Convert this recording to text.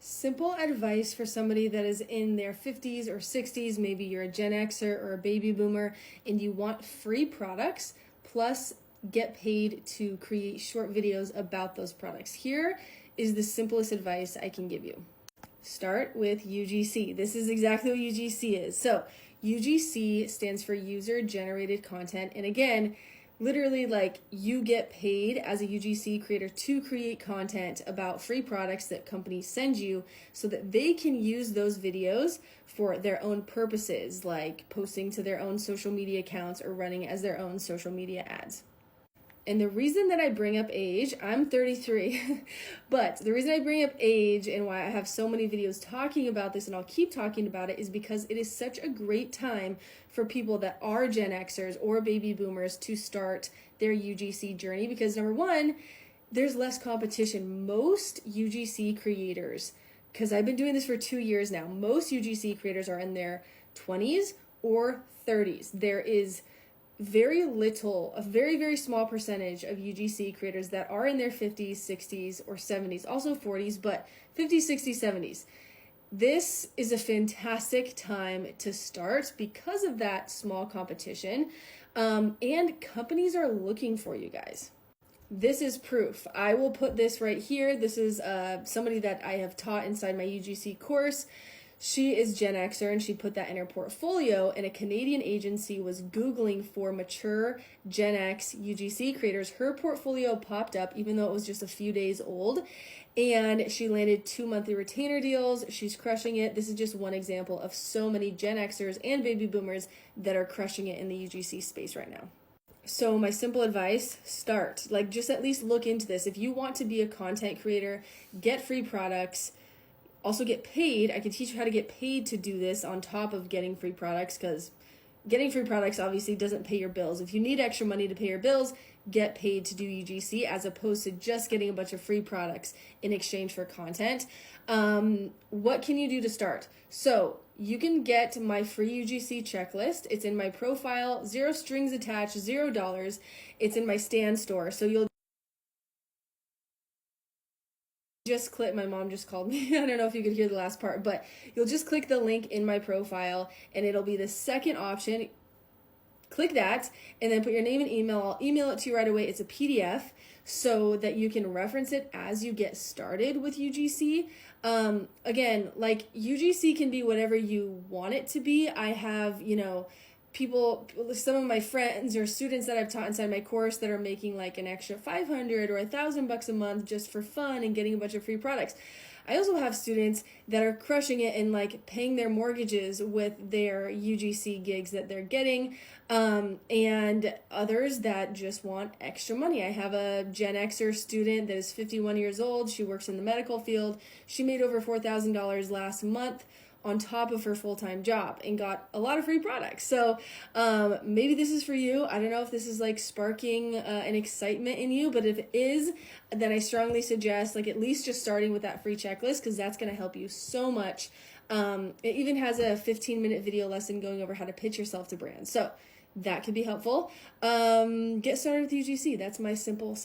Simple advice for somebody that is in their 50s or 60s. Maybe you're a Gen Xer or a baby boomer and you want free products plus get paid to create short videos about those products. Here is the simplest advice I can give you. Start with UGC. This is exactly what UGC is. So UGC stands for user generated content. And again, literally, like, you get paid as a UGC creator to create content about free products that companies send you so that they can use those videos for their own purposes, like posting to their own social media accounts or running as their own social media ads. And the reason that I bring up age, I'm 33, but the reason I bring up age and why I have so many videos talking about this, and I'll keep talking about it, is because it is such a great time for people that are Gen Xers or baby boomers to start their UGC journey. Because number one, there's less competition. Most UGC creators, because I've been doing this for 2 years now, most UGC creators are in their 20s or 30s. There is very little, a very, very small percentage of UGC creators that are in their 50s, 60s, or 70s, also 40s, but 50s, 60s, 70s. This is a fantastic time to start because of that small competition, and companies are looking for you guys. This is proof. I will put this right here. This is somebody that I have taught inside my UGC course. She is Gen Xer and she put that in her portfolio, and a Canadian agency was Googling for mature Gen X UGC creators. Her portfolio popped up even though it was just a few days old, and she landed 2 monthly retainer deals. She's crushing it. This is just one example of so many Gen Xers and baby boomers that are crushing it in the UGC space right now. So my simple advice, start. Like, just at least look into this. If you want to be a content creator, get free products, also get paid. I can teach you how to get paid to do this on top of getting free products, because getting free products obviously doesn't pay your bills. If you need extra money to pay your bills, get paid to do UGC as opposed to just getting a bunch of free products in exchange for content. What can you do to start? So you can get my free UGC checklist. It's in my profile, 0 strings attached, $0. It's in my Stan store. So you'll just click, my mom just called me. I don't know if you could hear the last part, but you'll just click the link in my profile and it'll be the second option. Click that and then put your name and email. I'll email it to you right away. It's a PDF so that you can reference it as you get started with UGC. Again, like, UGC can be whatever you want it to be. I have, people, some of my friends or students that I've taught inside my course that are making like an extra $500 or $1,000 a month just for fun and getting a bunch of free products. I also have students that are crushing it and like paying their mortgages with their UGC gigs that they're getting, and others that just want extra money. I have a Gen Xer student that is 51 years old. She works in the medical field. She made over $4,000 last month on top of her full-time job and got a lot of free products. So maybe this is for you. I don't know if this is like sparking an excitement in you, but if it is, then I strongly suggest like at least just starting with that free checklist, because that's going to help you so much. It even has a 15-minute video lesson going over how to pitch yourself to brands. So that could be helpful. Get started with UGC. That's my simple